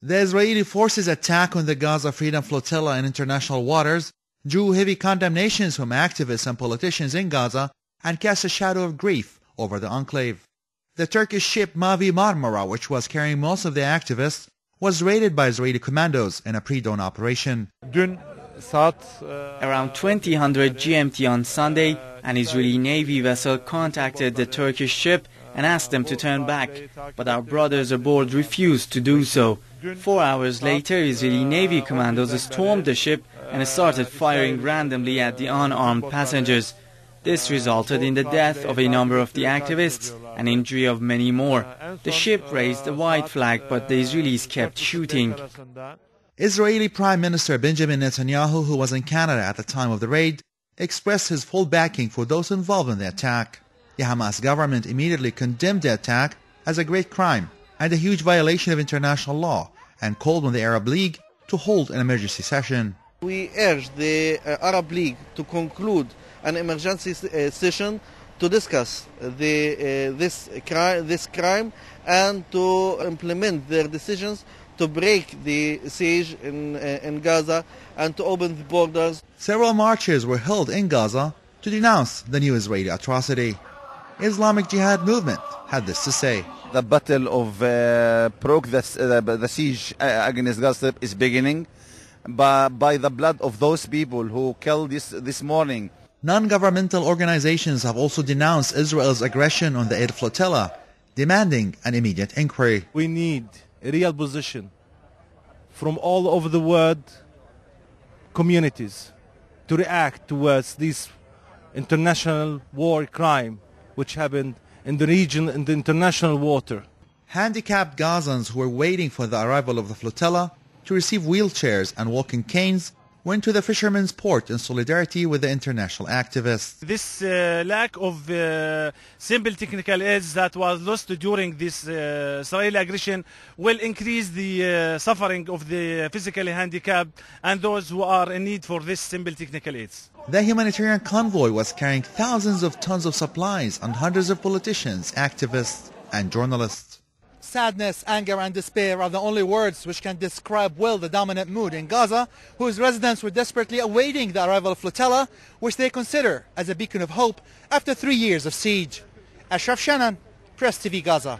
The Israeli forces' attack on the Gaza Freedom Flotilla in international waters drew heavy condemnations from activists and politicians in Gaza and cast a shadow of grief over the enclave. The Turkish ship Mavi Marmara, which was carrying most of the activists, was raided by Israeli commandos in a pre-dawn operation. Around 2000 GMT on Sunday, an Israeli Navy vessel contacted the Turkish ship and asked them to turn back, but our brothers aboard refused to do so. 4 hours later, Israeli Navy commandos stormed the ship and started firing randomly at the unarmed passengers. This resulted in the death of a number of the activists and injury of many more. The ship raised a white flag, but the Israelis kept shooting. Israeli Prime Minister Benjamin Netanyahu, who was in Canada at the time of the raid, expressed his full backing for those involved in the attack. The Hamas government immediately condemned the attack as a great crime and a huge violation of international law and called on the Arab League to hold an emergency session. We urge the Arab League to conclude an emergency session to discuss this crime and to implement their decisions to break the siege in Gaza and to open the borders. Several marches were held in Gaza to denounce the new Israeli atrocity. Islamic Jihad movement had this to say. The battle of broke the siege against Gaza is beginning by the blood of those people who killed this morning. Non-governmental organizations have also denounced Israel's aggression on the aid flotilla, demanding an immediate inquiry. We need a real position from all over the world communities to react towards this international war crime which happened in the region, in the international water. Handicapped Gazans who were waiting for the arrival of the flotilla to receive wheelchairs and walking canes went to the fishermen's port in solidarity with the international activists. This lack of simple technical aids that was lost during this Israeli aggression will increase the suffering of the physically handicapped and those who are in need for this simple technical aids. The humanitarian convoy was carrying thousands of tons of supplies and hundreds of politicians, activists and journalists. Sadness, anger and despair are the only words which can describe well the dominant mood in Gaza, whose residents were desperately awaiting the arrival of flotilla, which they consider as a beacon of hope after 3 years of siege. Ashraf, Shannon, PressTV Gaza.